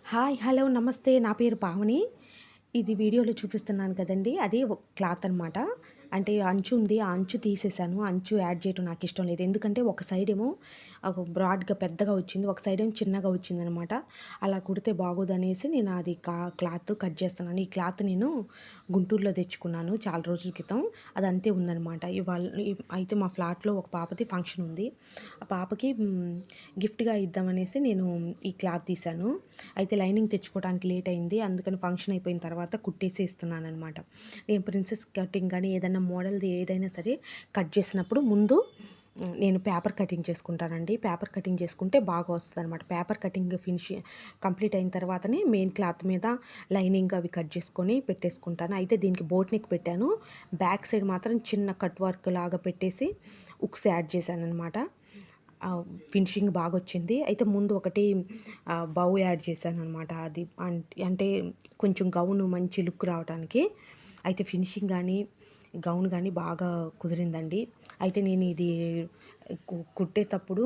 Hi! Hello! నమస్తే. నా పేరు పావని. ఇది వీడియోలో చూపిస్తున్నాను కదండీ! అది క్లాత్ అనమాట. అంటే అంచు ఉంది. ఆ అంచు తీసేసాను. అంచు యాడ్ చేయటం నాకిష్టం లేదు. ఎందుకంటే ఒక సైడేమో బ్రాడ్‌గా పెద్దగా వచ్చింది. ఒక సైడేమో చిన్నగా వచ్చిందనమాట. అలా కుడితే బాగోదనేసి నేను అది క్లాత్ కట్ చేస్తున్నాను. ఈ క్లాత్ నేను గుంటూరులో తెచ్చుకున్నాను చాలా రోజుల క్రితం. అది అంతే ఉందనమాట. అయితే మా ఫ్లాట్‌లో ఒక పాపది ఫంక్షన్ ఉంది. ఆ పాపకి గిఫ్ట్‌గా ఇద్దామనేసి నేను ఈ క్లాత్ తీశాను. అయితే లైనింగ్ తెచ్చుకోవడానికి లేట్ అయింది. అందుకని ఫంక్షన్ అయిపోయిన తర్వాత కుట్టేసి ఇస్తున్నాననమాట. నేను ప్రిన్సెస్ కటింగ్ గానీ, ఏదైనా మోడల్‌ది ఏదైనా సరే కట్ చేసినప్పుడు ముందు నేను పేపర్ కటింగ్ చేసుకుంటానండి. పేపర్ కటింగ్ చేసుకుంటే బాగా వస్తదనమాట. పేపర్ కటింగ్ కంప్లీట్ అయిన తర్వాతనే మెయిన్ క్లాత్ మీద లైనింగ్ అవి కట్ చేసుకొని పెట్టేసుకుంటాను. అయితే దీనికి బోట్ నెక్ పెట్టాను. బ్యాక్ సైడ్ మాత్రం చిన్న కట్ వర్క్ లాగా పెట్టేసి ఉక్స్ యాడ్ చేశాననమాట. ఫినిషింగ్ బాగొచ్చింది. అయితే ముందు ఒకటి బౌ యాడ్ చేశాననమాట. అది అంటే కొంచెం గౌను మంచి లుక్ రావటానికి. అయితే ఫినిషింగ్ గానీ, గౌన్ గానీ బాగా కుదిరిందండి. అయితే నేను ఇది కుట్టేటప్పుడు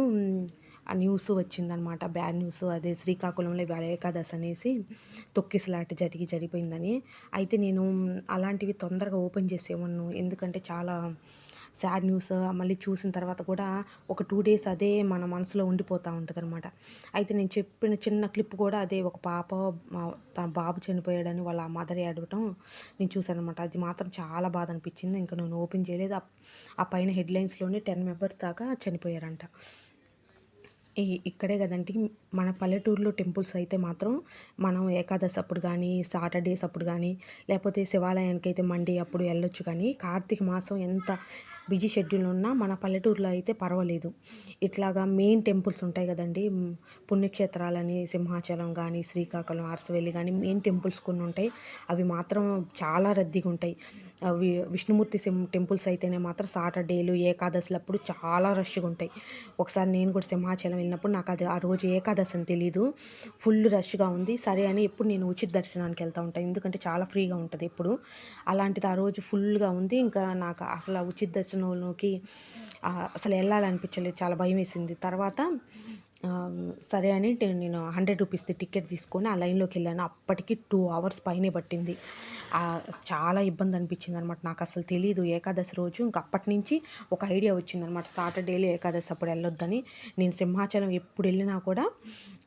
ఆ న్యూస్ వచ్చిందనమాట. Bad news. అదే శ్రీకాకుళంలో ఇవాళ ఏకాదశి అనేసి తొక్కిసలాట జరిగిపోయిందని. అయితే నేను అలాంటివి తొందరగా ఓపెన్ చేసేయమను. ఎందుకంటే చాలా సాడ్ న్యూస్. మళ్ళీ చూసిన తర్వాత కూడా ఒక 2 డేస్ అదే మన మనసులో ఉండిపోతా ఉంటదనమాట. అయితే నేను చెప్పిన చిన్న క్లిప్ కూడా అదే. ఒక పాప తన బాబు చనిపోయాడని వాళ్ళ మదర్ ఏడవటం నేను చూశాననమాట. అది మాత్రం చాలా బాధ అనిపించింది. ఇంక నేను ఓపెన్ చేయలేదు. ఆ పైన హెడ్‌లైన్స్‌లోనే 10 మెంబర్స్ దాకా చనిపోయారంట. ఇక్కడే కదండీ మన పల్లెటూరులో టెంపుల్స్ అయితే మాత్రం మనం ఏకాదశి అప్పుడు గానీ, సాటర్‌డేస్ అప్పుడు గానీ, లేపోతే శివాలయానికైతే మండే అప్పుడు ఎళ్ళొచ్చు కానీ, కార్తీక మాసం ఎంత బిజీ షెడ్యూల్ ఉన్నా మన పల్లెటూరులో అయితే పర్వాలేదు. ఇట్లాగా మెయిన్ టెంపుల్స్ ఉంటాయి గదండీ! పుణ్యక్షేత్రాలని సింహాచలం గానీ, శ్రీకాకుళం, అరసవెల్లి గానీ మెయిన్ టెంపుల్స్ కొన్నుంటాయి. అవి మాత్రం చాలా రద్దీగుంటాయి. విష్ణుమూర్తి టెంపుల్స్ అయితేనే మాత్రం సాటర్‌డేలు, ఏకాదశులప్పుడు చాలా రష్‌గుంటాయి. ఒకసారి నేను కూడా సింహాచలం వెళ్ళినప్పుడు నాకది ఆ రోజు ఏకాదశి అని తెలీదు. ఫుల్ రష్‌గా ఉంది. సరే అని ఎప్పుడు నేను ఉచిత దర్శనానికి వెళ్తా ఉంటా. ఎందుకంటే చాలా ఫ్రీగా ఉంటది ఎప్పుడు. అలాంటిది ఆ రోజు ఫుల్‌గా ఉంది. ఇంకా నాకు అసలు ఆ ఉచిత దర్శనంలోకి అసలు ఎళ్ళాలనిపించలేదు. చాలా భయమేసింది. తర్వాత సరే అని నేను రూ. 100 టికెట్ తీసుకొని ఆ లైన్‌లోకెళ్ళాను. అప్పటికి 2 అవర్స్ పైనే పట్టింది. చాలా ఇబ్బంది అనిపించిందనమాట. నాకసలు తెలీదు ఏకాదశి రోజు. ఇంక అప్పటినుంచి ఒక ఐడియా వచ్చిందనమాట. సాటర్‌డేలు, ఏకాదశి అప్పుడు ఎళ్ళొద్దని. నేను సింహాచలం ఎప్పుడెళ్ళినా కూడా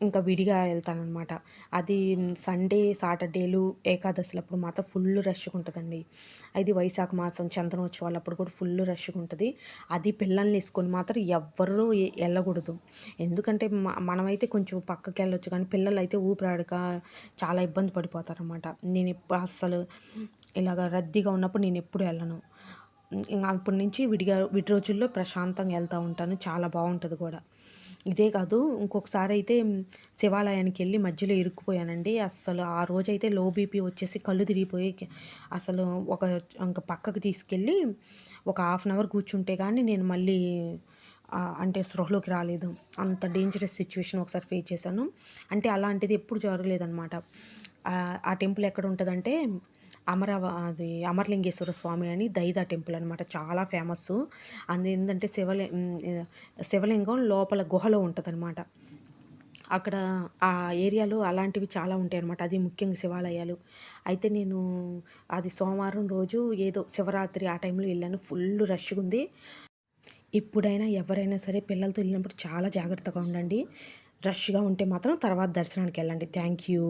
ఇంకా విడిగా ఎళ్తాననమాట. అది సండే, సాటర్‌డేలు, ఏకాదశులప్పుడు మాత్రం ఫుల్ రష్‌గా ఉంటదండి. అది వైశాఖ మాసం చందనోత్సవాలప్పుడు కూడా ఫుల్ రష్‌గా ఉంటది. అది పిల్లల్నేసుకొని మాత్రం ఎవ్వరూ ఎళ్ళకూడదు. ఎందుకంటే మనమైతే కొంచెం పక్కకెళ్ళొచ్చు కానీ పిల్లలైతే ఊపిరాడక చాలా ఇబ్బంది పడిపోతారనమాట. అస్సలు ఇలాగ రద్దీగా ఉన్నప్పుడు నేనెప్పుడు ఎళ్ళను. ఇంగ అప్పటి నుంచి విడి రోజుల్లో ప్రశాంతంగా ఎళ్తా ఉంటాను. చాలా బావుంటది గూడా. ఇదే కాదు ఇంకొకసారయితే శివాలయానికెళ్ళి మధ్యలో ఇరుక్కుపోయానండి. అస్సలు ఆ రోజైతే లో బీపీ వచ్చేసి కళ్ళు తిరిగిపోయి అసలు ఇంక పక్కకు తీసుకెళ్ళి ఒక హాఫ్ అన్ అవర్ కూర్చుంటే గానీ నేను మళ్ళీ అంటే స్పృహలోకి రాలేదు. అంత డేంజరస్ సిట్యుయేషన్ ఒకసారి ఫేస్ చేశాను. అంటే అలాంటిది ఎప్పుడు జరగలేదనమాట. ఆ టెంపుల్ ఎక్కడుంటదంటే అది అమరలింగేశ్వర స్వామి అని దైదా టెంపుల్ అనమాట. చాలా ఫేమస్సు. అదేంటంటే శివలింగం లోపల గుహలో ఉంటదనమాట. అక్కడ ఆ ఏరియాలో అలాంటివి చాలా ఉంటాయనమాట. అది ముఖ్యంగా శివాలయాలు. అయితే నేను అది సోమవారం రోజు ఏదో శివరాత్రి ఆ టైంలో ఎళ్ళాను. ఫుల్లు రష్‌గుంది. ఎప్పుడైనా ఎవరైనా సరే పిల్లలతో ఎళ్ళినప్పుడు చాలా జాగ్రత్తగా ఉండండి. రష్‌గా ఉంటే మాత్రం తర్వాత దర్శనానికెళ్ళండి. Thank you.